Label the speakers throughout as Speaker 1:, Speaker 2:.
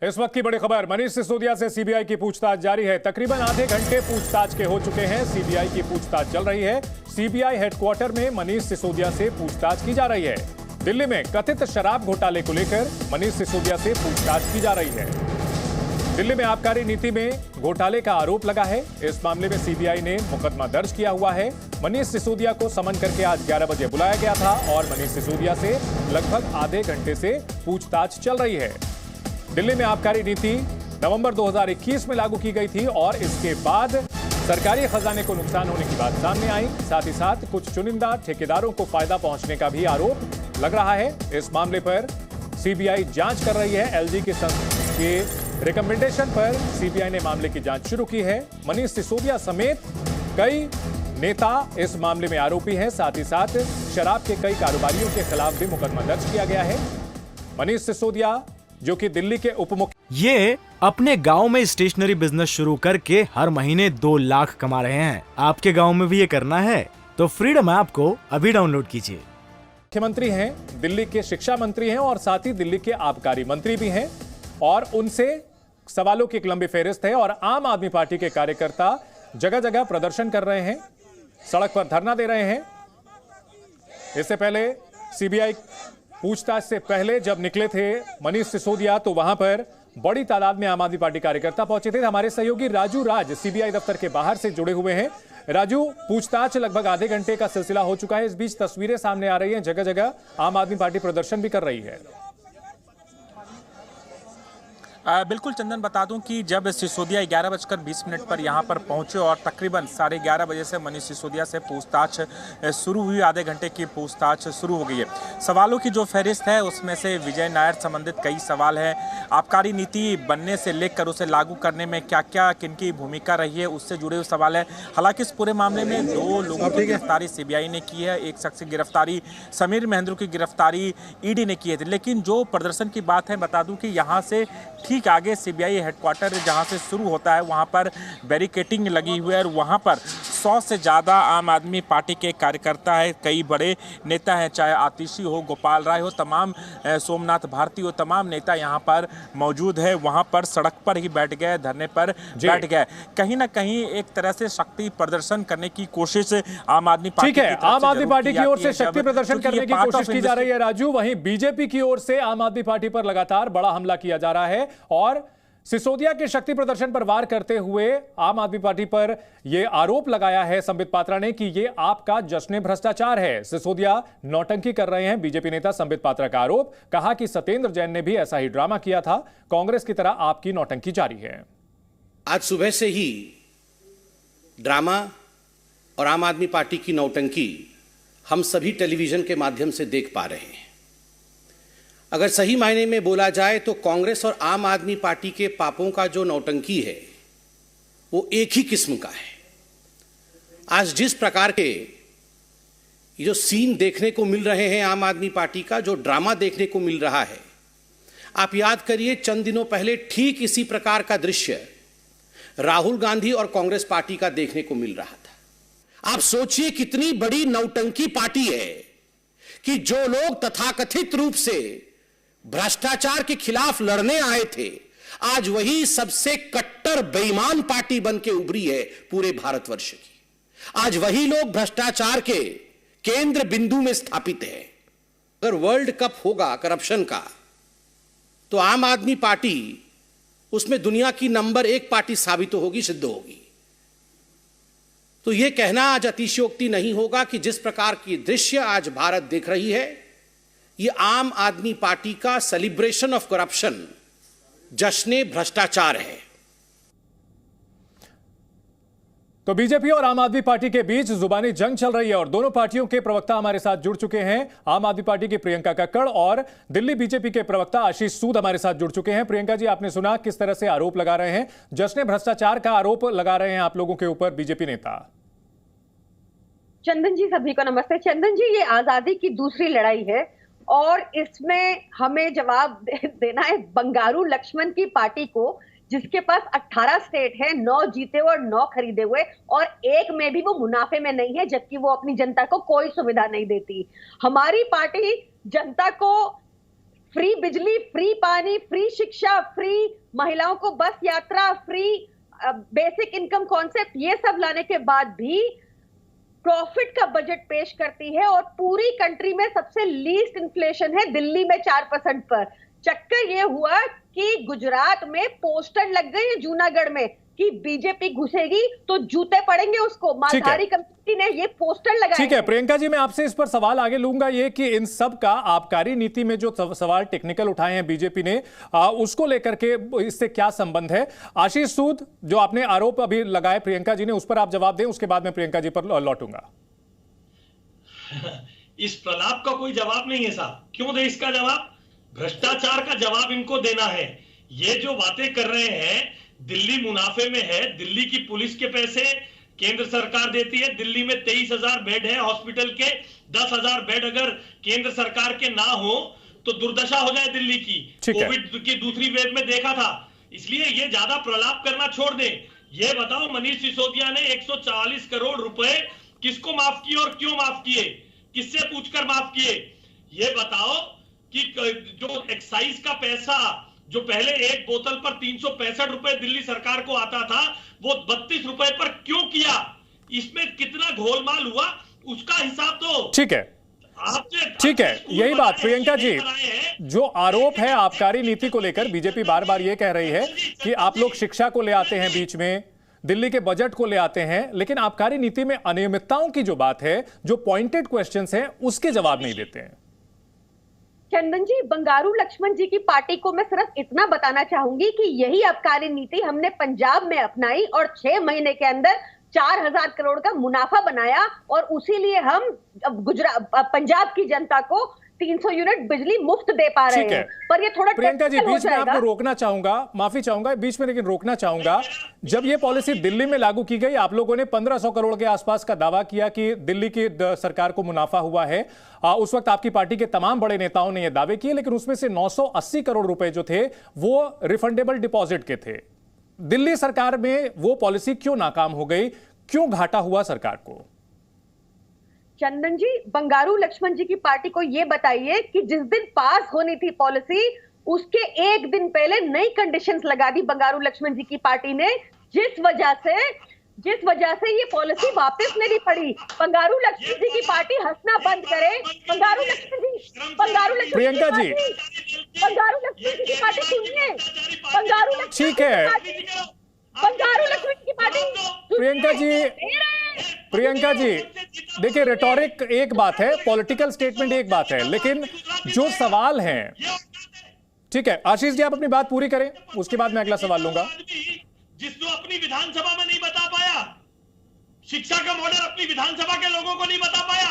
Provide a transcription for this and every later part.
Speaker 1: इस वक्त की बड़ी खबर, मनीष सिसोदिया से सीबीआई की पूछताछ जारी है। तकरीबन आधे घंटे पूछताछ के हो चुके हैं। सीबीआई की पूछताछ चल रही है। सीबीआई हेडक्वार्टर में मनीष सिसोदिया से पूछताछ की जा रही है। दिल्ली में कथित शराब घोटाले को लेकर मनीष सिसोदिया से पूछताछ की जा रही है। दिल्ली में आबकारी नीति में घोटाले का आरोप लगा है। इस मामले में सीबीआई ने मुकदमा दर्ज किया हुआ है। मनीष सिसोदिया को समन करके आज 11 बजे बुलाया गया था और मनीष सिसोदिया से लगभग आधे घंटे से पूछताछ चल रही है। दिल्ली में आबकारी नीति नवंबर 2021 में लागू की गई थी और इसके बाद सरकारी खजाने को नुकसान होने की बात सामने आई। साथ ही साथ कुछ चुनिंदा ठेकेदारों को फायदा पहुंचने का भी आरोप लग रहा है। इस मामले पर सीबीआई जांच कर रही है। एलजी के रिकमेंडेशन पर सीबीआई ने मामले की जांच शुरू की है। मनीष सिसोदिया समेत कई नेता इस मामले में आरोपी हैं। साथ ही साथ शराब के कई कारोबारियों के खिलाफ भी मुकदमा दर्ज किया गया है। मनीष सिसोदिया जो कि दिल्ली के
Speaker 2: ये अपने गांव में स्टेशनरी बिजनेस शुरू करके हर महीने 2 लाख कमा रहे हैं। आपके गांव में भी ये करना है तो फ्रीडम ऐप को अभी डाउनलोड कीजिए।
Speaker 1: मुख्यमंत्री हैं, दिल्ली के शिक्षा मंत्री हैं और साथ ही दिल्ली के आबकारी मंत्री भी हैं और उनसे सवालों की एक लंबी फेहरिस्त है। और आम आदमी पार्टी के कार्यकर्ता जगह जगह प्रदर्शन कर रहे हैं, सड़क पर धरना दे रहे हैं। इससे पहले सीबीआई पूछताछ से पहले जब निकले थे मनीष सिसोदिया तो वहां पर बड़ी तादाद में आम आदमी पार्टी कार्यकर्ता पहुंचे थे। हमारे सहयोगी राजू राज सीबीआई दफ्तर के बाहर से जुड़े हुए हैं। राजू, पूछताछ लगभग आधे घंटे का सिलसिला हो चुका है। इस बीच तस्वीरें सामने आ रही हैं, जगह जगह आम आदमी पार्टी प्रदर्शन भी कर रही है।
Speaker 3: बिल्कुल चंदन, बता दूं कि जब सिसोदिया 11:20 पर यहां पर पहुंचे और तकरीबन 11:30 बजे से मनीष सिसोदिया से पूछताछ शुरू हुई। आधे घंटे की पूछताछ शुरू हो गई है। सवालों की जो फहरिस्त है उसमें से विजय नायर संबंधित कई सवाल हैं। आबकारी नीति बनने से लेकर उसे लागू करने में क्या क्या किनकी भूमिका रही है उससे जुड़े हुए सवाल है। हालांकि इस पूरे मामले में 2 लोगों की गिरफ्तारी सीबीआई ने की है। एक शख्स की गिरफ्तारी, समीर महेंद्र की गिरफ्तारी ईडी ने की है। लेकिन जो प्रदर्शन की बात है, बता दूं कि यहाँ से ठीक आगे सीबीआई हेडक्वार्टर जहां से शुरू होता है वहां पर बैरिकेडिंग लगी हुई है और वहां पर 100 से ज़्यादा आम आदमी पार्टी के कार्यकर्ता है। कई बड़े नेता हैं, चाहे आतिशी हो, गोपाल राय हो, तमाम सोमनाथ भारती हो, तमाम नेता यहां पर मौजूद है। वहां पर सड़क पर ही बैठ गए, धरने पर बैठ गए। कहीं ना कहीं एक तरह से शक्ति प्रदर्शन करने की कोशिश आम आदमी पार्टी
Speaker 1: ठीक है, आम आदमी पार्टी की ओर से शक्ति प्रदर्शन करने की कोशिश की जा रही है राजू। वहीं बीजेपी की ओर से आम आदमी पार्टी पर लगातार बड़ा हमला किया जा रहा है और सिसोदिया के शक्ति प्रदर्शन पर वार करते हुए आम आदमी पार्टी पर यह आरोप लगाया है संबित पात्रा ने कि यह आपका जश्न भ्रष्टाचार है। सिसोदिया नौटंकी कर रहे हैं। बीजेपी नेता संबित पात्रा का आरोप, कहा कि सत्येंद्र जैन ने भी ऐसा ही ड्रामा किया था। कांग्रेस की तरह आपकी नौटंकी जारी है।
Speaker 4: आज सुबह से ही ड्रामा और आम आदमी पार्टी की नौटंकी हम सभी टेलीविजन के माध्यम से देख पा रहे हैं। अगर सही मायने में बोला जाए तो कांग्रेस और आम आदमी पार्टी के पापों का जो नौटंकी है वो एक ही किस्म का है। आज जिस प्रकार के ये जो सीन देखने को मिल रहे हैं आम आदमी पार्टी का, जो ड्रामा देखने को मिल रहा है, आप याद करिए चंद दिनों पहले ठीक इसी प्रकार का दृश्य राहुल गांधी और कांग्रेस पार्टी का देखने को मिल रहा था। आप सोचिए कितनी बड़ी नौटंकी पार्टी है कि जो लोग तथाकथित रूप से भ्रष्टाचार के खिलाफ लड़ने आए थे, आज वही सबसे कट्टर बेईमान पार्टी बन के उभरी है पूरे भारतवर्ष की। आज वही लोग भ्रष्टाचार के केंद्र बिंदु में स्थापित है। अगर वर्ल्ड कप होगा करप्शन का तो आम आदमी पार्टी उसमें दुनिया की नंबर 1 पार्टी साबित होगी, सिद्ध होगी। तो यह कहना आज अतिशयोक्ति नहीं होगा कि जिस प्रकार की दृश्य आज भारत देख रही है, ये आम आदमी पार्टी का सेलिब्रेशन ऑफ करप्शन, जश्न भ्रष्टाचार है।
Speaker 1: तो बीजेपी और आम आदमी पार्टी के बीच जुबानी जंग चल रही है और दोनों पार्टियों के प्रवक्ता हमारे साथ जुड़ चुके हैं। आम आदमी पार्टी की प्रियंका कक्कड़ और दिल्ली बीजेपी के प्रवक्ता आशीष सूद हमारे साथ जुड़ चुके हैं। प्रियंका जी, आपने सुना किस तरह से आरोप लगा रहे हैं, जश्न भ्रष्टाचार का आरोप लगा रहे हैं आप लोगों के ऊपर बीजेपी नेता।
Speaker 5: चंदन जी, सभी को नमस्ते। चंदन जी, ये आजादी की दूसरी लड़ाई है और इसमें हमें जवाब देना है बंगारू लक्ष्मण की पार्टी को, जिसके पास 18 स्टेट है, 9 जीते हुए और 9 खरीदे हुए, और एक में भी वो मुनाफे में नहीं है, जबकि वो अपनी जनता को कोई सुविधा नहीं देती। हमारी पार्टी जनता को फ्री बिजली, फ्री पानी, फ्री शिक्षा, फ्री महिलाओं को बस यात्रा, फ्री बेसिक इनकम कॉन्सेप्ट, ये सब लाने के बाद भी प्रॉफिट का बजट पेश करती है और पूरी कंट्री में सबसे लीस्ट इन्फ्लेशन है दिल्ली में 4% पर। चक्कर ये हुआ कि गुजरात में पोस्टर लग गए हैं जूनागढ़ में कि बीजेपी घुसेगी तो जूते पड़ेंगे उसको। मालधारी कमेटी ने ये पोस्टर लगाए।
Speaker 1: ठीक है प्रियंका जी, मैं आपसे इस पर सवाल आगे लूंगा ये कि इन सब का आबकारी नीति में जो सवाल टेक्निकल उठाए हैं बीजेपी ने, उसको लेकर के इससे क्या संबंध है? आशीष सूद, जो आपने आरोप अभी लगाए प्रियंका जी ने, उस पर आप जवाब दें, उसके बाद मैं प्रियंका जी पर लौटूंगा।
Speaker 6: इस प्रलाप का कोई जवाब नहीं है साहब। क्यों दे इसका जवाब? भ्रष्टाचार का जवाब इनको देना है। ये जो बातें कर रहे हैं, दिल्ली मुनाफे में है, दिल्ली की पुलिस के पैसे केंद्र सरकार देती है, दिल्ली में 23,000 बेड है हॉस्पिटल के, 10,000 बेड अगर केंद्र सरकार के ना हो तो दुर्दशा हो जाए दिल्ली की। कोविड की दूसरी वेव में देखा था। इसलिए ये ज्यादा प्रलाप करना छोड़ दें। ये बताओ, मनीष सिसोदिया ने 140 करोड़ रुपए किसको माफ किए और क्यों माफ किए, किससे पूछकर माफ किए? ये बताओ कि जो एक्साइज का पैसा जो पहले एक बोतल पर 365 रुपए दिल्ली सरकार को आता था, वो 32 रुपए पर क्यों किया? इसमें कितना घोलमाल हुआ उसका हिसाब दो।
Speaker 1: ठीक है, ठीक है, यही बात प्रियंका जी, जो आरोप है आबकारी नीति को लेकर, बीजेपी बार बार ये कह रही है कि आप लोग शिक्षा को ले आते हैं बीच में, दिल्ली के बजट को ले आते हैं, लेकिन आबकारी नीति में अनियमितताओं की जो बात है, जो पॉइंटेड क्वेश्चंस हैं, उसके जवाब नहीं देते हैं।
Speaker 5: चंदन जी, बंगारू लक्ष्मण जी की पार्टी को मैं सिर्फ इतना बताना चाहूंगी कि यही आबकारी नीति हमने पंजाब में अपनाई और 6 महीने के अंदर 4,000 करोड़ का मुनाफा बनाया और उसी लिए हम पंजाब की जनता को 300 यूनिट बिजली मुफ्त दे पा रहे हैं। पर ये थोड़ा
Speaker 1: प्रियंका जी, बीच में आपको रोकना चाहूंगा, माफी चाहूंगा बीच में, लेकिन रोकना चाहूंगा। जब ये पॉलिसी दिल्ली में लागू की गई, आप लोगों ने 1500 करोड़ के आसपास का दावा किया कि दिल्ली की सरकार को मुनाफा हुआ है। उस वक्त आपकी पार्टी के तमाम बड़े नेताओं ने ये दावे किए, लेकिन उसमें से 980 करोड़ रुपए जो थे वो रिफंडेबल डिपॉजिट के थे। दिल्ली सरकार में वो पॉलिसी क्यों नाकाम हो गई, क्यों घाटा हुआ सरकार को?
Speaker 5: चंदन जी, बंगारू लक्ष्मण जी की पार्टी को यह बताइए कि जिस दिन पास होनी थी पॉलिसी, उसके एक दिन पहले नई कंडीशंस लगा दी बंगारू लक्ष्मण जी की पार्टी ने, जिस वजह से ये पॉलिसी वापस लेनी पड़ी। बंगारू लक्ष्मण जी की पार्टी हंसना बंद करे। बंगारू लक्ष्मण
Speaker 1: प्रियंका जी,
Speaker 5: बंगारू लक्ष्मण जी की पार्टी सुनिए। बंगारू लक्ष्मण
Speaker 1: ठीक है,
Speaker 5: बंगारू लक्ष्मण जी की पार्टी।
Speaker 1: प्रियंका जी, देखिए, रेटोरिक एक बात है, पॉलिटिकल स्टेटमेंट एक बात है, लेकिन जो सवाल हैं, ठीक है आशीष जी, आप अपनी बात पूरी करें, उसके बाद मैं अगला सवाल लूंगा।
Speaker 6: जिसको अपनी विधानसभा में नहीं बता पाया, शिक्षा का मॉडल अपनी विधानसभा के लोगों को नहीं बता पाया।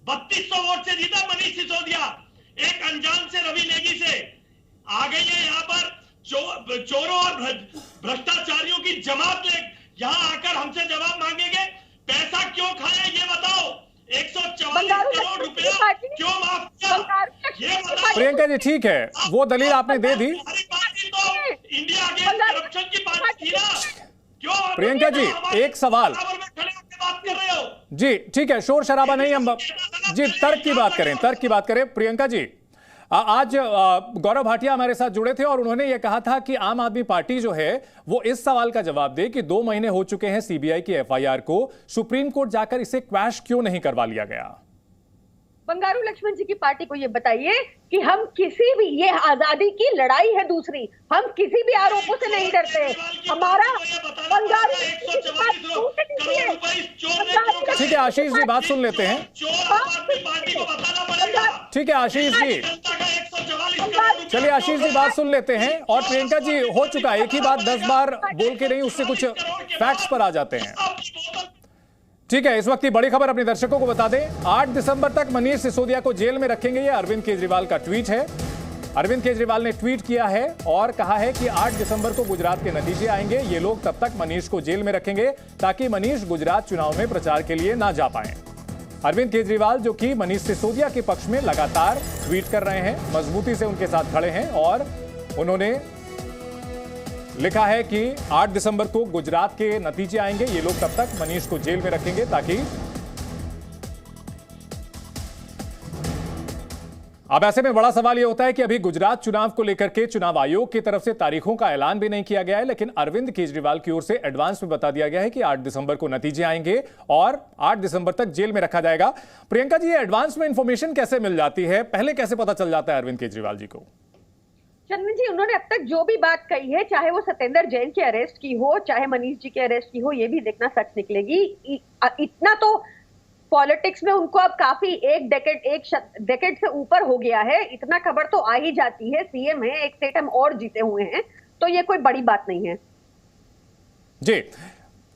Speaker 6: 3200 वोट से जीता मनीष सिसोदिया, एक अनजान से रवि नेगी से। आ गई है यहाँ पर चोरों और भ्रष्टाचारियों की जमात ले, यहाँ आकर हमसे जवाब मांगेंगे। पैसा क्यों खाया ये बताओ, 144 करोड़ रुपया क्यों माफ किया ये बताओ।
Speaker 1: प्रियंका जी, ठीक है, वो दलील आपने दे दी।
Speaker 6: इंडिया अगेंस्ट करप्शन की पार्टी थी ना, क्यों?
Speaker 1: प्रियंका जी, एक सवाल
Speaker 6: बात कर रहे हो
Speaker 1: जी, ठीक है, शोर शराबा नहीं, हम जी तर्क की बात करें। प्रियंका जी, आज गौरव भाटिया हमारे साथ जुड़े थे और उन्होंने यह कहा था कि आम आदमी पार्टी जो है वो इस सवाल का जवाब दे कि 2 महीने हो चुके हैं सीबीआई की एफआईआर को, सुप्रीम कोर्ट जाकर इसे क्वैश क्यों नहीं करवा लिया गया?
Speaker 5: बंगारू लक्ष्मण जी की पार्टी को ये बताइए कि हम किसी भी, ये आजादी की लड़ाई है दूसरी, हम किसी भी आरोपों से नहीं डरते। हमारा बंगारू
Speaker 1: ठीक है आशीष जी, बात सुन लेते हैं। ठीक है आशीष जी, चलिए आशीष जी, बात सुन लेते हैं। और प्रियंका जी, हो चुका, एक ही बात 10 बार बोल के नहीं, उससे कुछ फैक्ट्स पर आ जाते हैं। ठीक है, इस वक्त की बड़ी खबर अपने दर्शकों को बता दें। 8 दिसंबर तक मनीष सिसोदिया को जेल में रखेंगे, ये अरविंद केजरीवाल का ट्वीट है। अरविंद केजरीवाल ने ट्वीट किया है और कहा है कि 8 दिसंबर को गुजरात के नतीजे आएंगे, ये लोग तब तक मनीष को जेल में रखेंगे ताकि मनीष गुजरात चुनाव में प्रचार के लिए ना जा पाए। अरविंद केजरीवाल, जो कि मनीष सिसोदिया के पक्ष में लगातार ट्वीट कर रहे हैं, मजबूती से उनके साथ खड़े हैं और उन्होंने लिखा है कि 8 दिसंबर को गुजरात के नतीजे आएंगे, ये लोग तब तक मनीष को जेल में रखेंगे ताकि अब ऐसे में बड़ा सवाल यह होता है कि अभी गुजरात चुनाव को लेकर के चुनाव आयोग की तरफ से तारीखों का ऐलान भी नहीं किया गया है, लेकिन अरविंद केजरीवाल की ओर से एडवांस में बता दिया गया है कि 8 दिसंबर को नतीजे आएंगे और 8 दिसंबर तक जेल में रखा जाएगा। प्रियंका जी, ये एडवांस में इंफॉर्मेशन कैसे मिल जाती है, पहले कैसे पता चल जाता है अरविंद केजरीवाल जी को?
Speaker 5: चंदन जी, उन्होंने अब तक जो भी बात कही है, चाहे वो सत्येंद्र जैन के अरेस्ट की हो, चाहे मनीष जी के अरेस्ट की हो, ये भी देखना सच निकलेगी। इतना तो पॉलिटिक्स में उनको अब काफी एक डेकेड से ऊपर हो गया है, इतना खबर तो आ ही जाती है। सीएम है, एक स्टेट हम और जीते हुए हैं, तो ये कोई बड़ी बात नहीं है।
Speaker 1: जी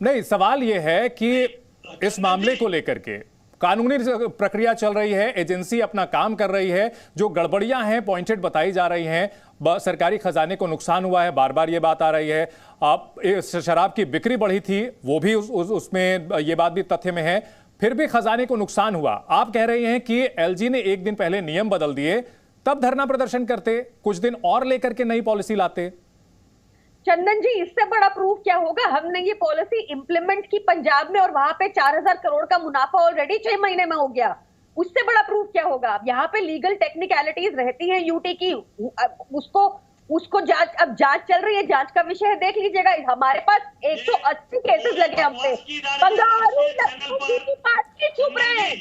Speaker 1: नहीं, सवाल ये है कि इस मामले को लेकर के कानूनी प्रक्रिया चल रही है, एजेंसी अपना काम कर रही है, जो गड़बड़ियां हैं पॉइंटेड बताई जा रही हैं, सरकारी खजाने को नुकसान हुआ है, बार बार ये बात आ रही है। अब शराब की बिक्री बढ़ी थी, वो भी उसमें ये बात भी तथ्य में है, फिर भी खजाने को नुकसान हुआ। आप कह रहे हैं कि एलजी ने एक दिन पहले नियम बदल दिए, तब धरना प्रदर्शन करते, कुछ दिन और लेकर के नई पॉलिसी लाते।
Speaker 5: चंदन जी, इससे बड़ा प्रूफ क्या होगा? हमने ये पॉलिसी इंप्लीमेंट की पंजाब में और वहां पे 4000 करोड़ का मुनाफा ऑलरेडी 6 महीने में हो गया। उससे बड़ा प्रूफ क्या होगा? यहाँ पे लीगल टेक्निकलिटीज रहती है यूटी की, उसको जांच चल रही है, जांच का विषय है, देख लीजिएगा। हमारे पास 180 केसेस लगे हम पे। बंगाली लक्ष्मण की पार्टी चुप रहे,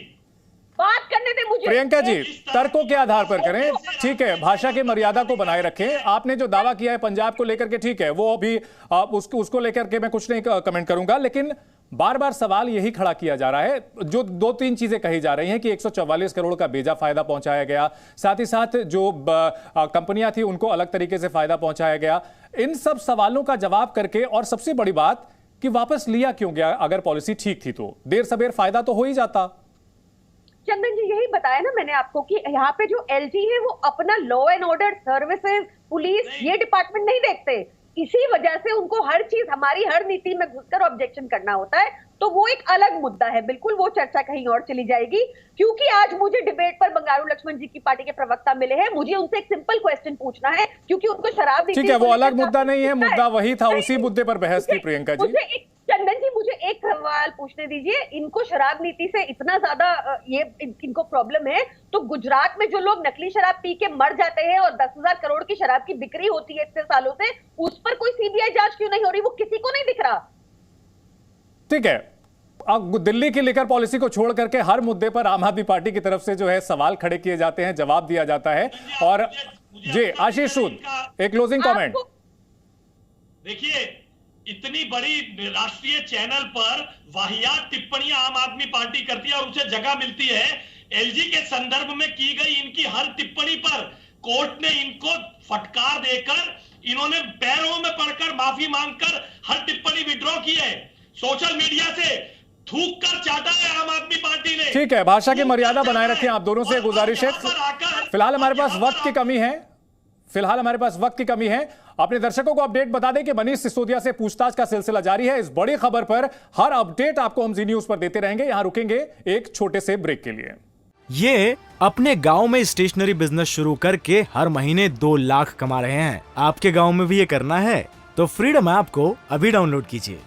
Speaker 5: बात करने दे मुझे।
Speaker 1: प्रियंका जी, तर्कों के आधार पर करें, ठीक है, भाषा की मर्यादा को बनाए रखें। आपने जो दावा किया है पंजाब को लेकर के, ठीक है, वो अभी उसको लेकर के मैं कुछ नहीं कमेंट करूंगा, लेकिन बार बार सवाल यही खड़ा किया जा रहा है। जो 2-3 चीजें कही जा रही हैं कि 144 करोड़ का बेजा फायदा पहुंचाया गया, साथ ही साथ जो कंपनियां थी उनको अलग तरीके से फायदा पहुंचाया गया। इन सब सवालों का जवाब करके, और सबसे बड़ी बात कि वापस लिया क्यों गया? अगर पॉलिसी ठीक थी तो देर सबेर फायदा तो हो ही जाता।
Speaker 5: चंदन जी, यही बताया ना मैंने आपको कि यहाँ पे जो एलजी है वो अपना law and order, services, police, ये डिपार्टमेंट नहीं देखते। इसी वजह से उनको हर चीज, हमारी हर नीति में घुसकर ऑब्जेक्शन करना होता है, तो वो एक अलग मुद्दा है। बिल्कुल वो चर्चा कहीं और चली जाएगी, क्योंकि आज मुझे डिबेट पर बंगारू लक्ष्मण जी की पार्टी के प्रवक्ता मिले हैं। मुझे उनसे एक सिंपल क्वेश्चन पूछना है, क्योंकि उनको शराब नीति,
Speaker 1: ठीक है, वो अलग मुद्दा नहीं है, मुद्दा वही था, उसी मुद्दे पर बहस थी प्रियंका जी।
Speaker 5: चंदन जी, मुझे एक सवाल पूछने दीजिए। इनको शराब नीति से इतना ज्यादा इनको प्रॉब्लम है, तो गुजरात में जो लोग नकली शराब पी के मर जाते हैं और 10,000 करोड़ की शराब की बिक्री होती है इतने सालों से, उस पर कोई सीबीआई जांच क्यों नहीं हो रही? वो किसी को नहीं दिख रहा।
Speaker 1: ठीक है, अब दिल्ली की लिकर पॉलिसी को छोड़ करके हर मुद्दे पर आम आदमी पार्टी की तरफ से जो है सवाल खड़े किए जाते हैं, जवाब दिया जाता है। और जी आशीष सूद, एक क्लोजिंग कमेंट।
Speaker 6: देखिए, इतनी बड़ी राष्ट्रीय चैनल पर वाहियात टिप्पणियां आम आदमी पार्टी करती है और उसे जगह मिलती है। एलजी के संदर्भ में की गई इनकी हर टिप्पणी पर कोर्ट ने इनको फटकार देकर, इन्होंने पैरों में पड़कर माफी मांगकर हर टिप्पणी विड्रॉ की है। सोशल मीडिया से थूक कर चाटा है आम आदमी पार्टी ने।
Speaker 1: ठीक है, भाषा की मर्यादा बनाए रखें, आप दोनों से गुजारिश है। फिलहाल हमारे पास वक्त की कमी है, अपने दर्शकों को अपडेट बता दें कि मनीष सिसोदिया से पूछताछ का सिलसिला जारी है। इस बड़ी खबर पर हर अपडेट आपको हम जी न्यूज पर देते रहेंगे। यहां रुकेंगे एक छोटे से ब्रेक के लिए।
Speaker 2: ये अपने गांव में स्टेशनरी बिजनेस शुरू करके हर महीने 2 लाख कमा रहे हैं। आपके गांव में भी ये करना है तो फ्रीडम ऐप को अभी डाउनलोड कीजिए।